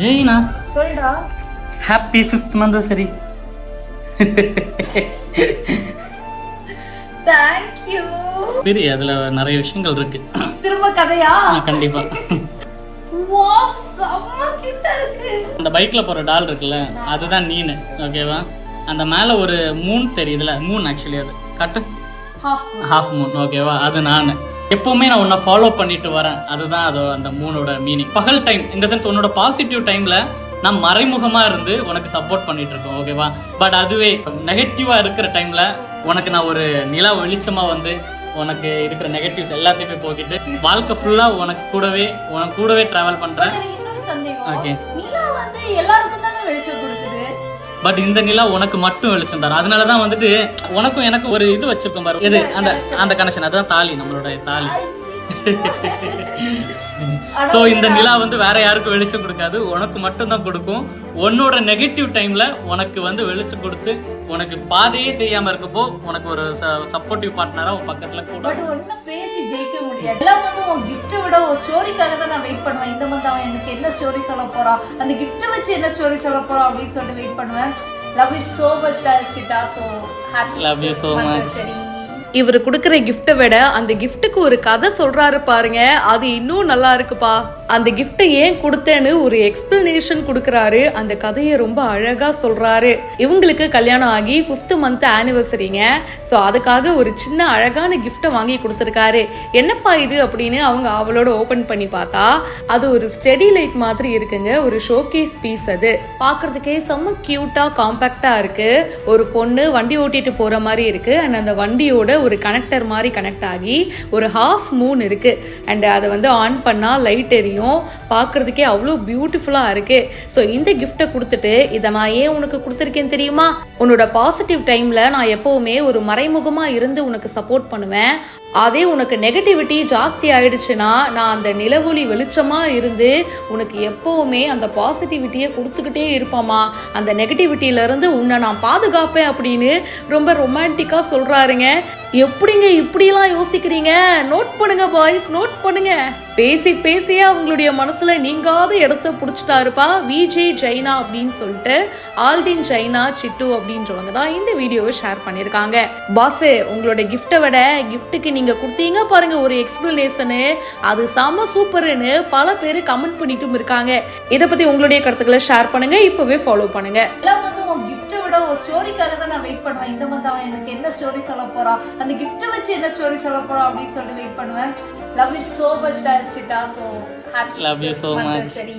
ஜெயினா சொல்டா. Happy 5th anniversary. Thank you. பெரிய அதுல நிறைய விஷயங்கள் இருக்கு. திரும்ப கதையா? கண்டிப்பா. வாவ், செம்ம கிட்ட இருக்கு. அந்த பைக்ல போற டால் இருக்குல்ல, அதுதான் நீனு. ஓகேவா? அந்த மேல ஒரு மூன் தெரியுதுல, மூன் ஆக்சுவலி அது கட்டு ஹாஃப் மூன். ஓகேவா? அது நான் எப்பவுமே நான் உன்னை ஃபாலோ பண்ணிட்டு வரேன். அதுதான் அது அந்த மூனோட மீனிங். பகல் டைம் இந்த சென்ஸ் உன்னோட பாசிட்டிவ் டைம்ல நான் மறைமுகமா இருந்து உனக்கு சப்போர்ட் பண்ணிட்டு இருக்கோம். ஓகேவா? பட் அதுவே நெகட்டிவா இருக்கிற டைம்ல உனக்கு நான் ஒரு நிலா வெளிச்சமா வந்து உனக்கு இருக்கிற நெகட்டிவ்ஸ் எல்லாத்தையுமே போக்கிட்டு வாழ்க்கை ஃபுல்லா உனக்கு கூடவே டிராவல் பண்றேன். இன்னொரு சந்தேகம். ஓகே, நிலா வந்து எல்லாருக்கும் தானே வெளிச்சம் கொடுக்குது. பட் இந்த நிலா உனக்கு மட்டும் வெளிச்சம் தரும். அதனாலதான் வந்துட்டு உனக்கும் எனக்கு ஒரு இது வச்சிருக்கோம் பாரு. இது அந்த கனெக்ஷன், அதுதான் தாலி, நம்மளோட தாலி. ஸோ இந்த நிலா வந்து வேற யாருக்கும் வெளிச்சம் கொடுக்காது, உனக்கு மட்டும் தான் கொடுக்கும். உன்னோட நெகட்டிவ் டைம்ல உனக்கு வந்து வெளிச்சம் கொடுத்து உனக்கு பாதையே தெரியாம இருக்கப்போ உனக்கு ஒரு சப்போர்ட்டிவ் பார்ட்னரா பக்கத்துல கூட. பட் ஒன்னும் பேசி ஜெயிக்க முடியாது. எல்லாம் வந்து உன் கிஃப்ட்டை விட ஒரு ஸ்டோரிக்காக தான் நான் வெயிட் பண்ணுவேன். இந்த மந்த் அவன் எனக்கு என்ன ஸ்டோரி சொல்ல போறான், அந்த கிஃப்ட்டை வச்சு என்ன ஸ்டோரி சொல்ல போறான் அப்படின்னு சொல்லிட்டு வெயிட் பண்ணுவேன். லவ் யூ சோ மச் டார்ச்சிட்டா. So happy love you so much. இவர் கொடுக்குற கிஃப்ட்டை விட அந்த கிஃப்ட்டுக்கு ஒரு கதை சொல்றாரு பாருங்க, அது இன்னும் நல்லா இருக்குப்பா. அந்த கிஃப்ட்டை ஏன் கொடுத்தேன்னு ஒரு எக்ஸ்பிளனேஷன் கொடுக்குறாரு. அந்த கதையை ரொம்ப அழகா சொல்றாரு. இவங்களுக்கு கல்யாணம் ஆகி 5th month ஆனிவர்சரிங்க. ஸோ அதுக்காக ஒரு சின்ன அழகான கிஃப்ட்டை வாங்கி கொடுத்துருக்காரு. என்னப்பா இது அப்படின்னு அவங்க அவளோட ஓபன் பண்ணி பார்த்தா அது ஒரு ஸ்டெடி லைட் மாதிரி இருக்குங்க. ஒரு ஷோகேஸ் பீஸ். அது பார்க்கறதுக்கே செம்ம கியூட்டா காம்பாக்டா இருக்கு. ஒரு பொண்ணு வண்டி ஓட்டிட்டு போற மாதிரி இருக்கு. அண்ட் அந்த வண்டியோட ஒரு கனெக்டர் மாதிரி கனெக்ட் ஆகி ஒரு ஹாஃப் மூன் இருக்கு. அண்ட் அதை வந்து ஆன் பண்ணா லைட் எரியும். பார்க்கறதுக்கே அவ்வளோ பியூட்டிஃபுல்லாக இருக்கு. ஸோ இந்த கிஃப்ட்டை கொடுத்துட்டு இதை நான் ஏன் உனக்கு கொடுத்துருக்கேன் தெரியுமா? உன்னோட பாசிட்டிவ் டைம்ல நான் எப்பவுமே ஒரு மறைமுகமாக இருந்து உனக்கு சப்போர்ட் பண்ணுவேன். அதே உனக்கு நெகட்டிவிட்டி ஜாஸ்தி ஆயிடுச்சுன்னா நான் அந்த நிலவொளி வெளிச்சமா இருந்து உனக்கு எப்பவுமே அந்த பாசிட்டிவிட்டியை கொடுத்துக்கிட்டே இருப்போமா. அந்த நெகட்டிவிட்டியில இருந்து உன்னை நான் பாதுகாப்பேன் அப்படின்னு ரொம்ப ரொமான்டிக்கா சொல்றாருங்க. எப்படிங்க இப்படியெல்லாம் யோசிக்கிறீங்க? நோட் பண்ணுங்க பாய்ஸ், நோட் பண்ணுங்க. பேசியே அவங்களுடைய மனசுல நீங்காத இடத்த பிடிச்சிட்டாருப்பா விஜே ஜெயினா அப்படின்னு சொல்லிட்டு. ஆல்டின் ஜெயினா சிட்டு அப்படின்றவங்க தான் இந்த வீடியோவை ஷேர் பண்ணியிருக்காங்க. பாஸ், உங்களோட கிஃப்ட்டை விட கிஃப்ட்டுக்கு நீங்க கொடுத்தீங்க பாருங்க ஒரு எக்ஸ்பிளனேஷனு, அது செம சூப்பர்னு பல பேர் கமெண்ட் பண்ணிட்டும் இருக்காங்க. இதை பத்தி உங்களுடைய கருத்துக்களை ஷேர் பண்ணுங்க. இப்பவே ஃபாலோ பண்ணுங்க. எல்லாம் வந்து உன் கிஃப்ட்டை விட ஒரு ஸ்டோரிக்காக தான் நான் வெயிட் பண்ணுவேன். இந்த மந்த் அவன் எனக்கு என்ன ஸ்டோரி சொல்ல போறான், அந்த கிஃப்ட்டை வச்சு என்ன ஸ்டோரி சொல்ல போறான் அப்படின்னு சொல்லிட்டு வெயிட் பண்ணுவேன். லவ் யூ சோ மச் டார்ச்சிட்டா. So happy love you so much. சரி.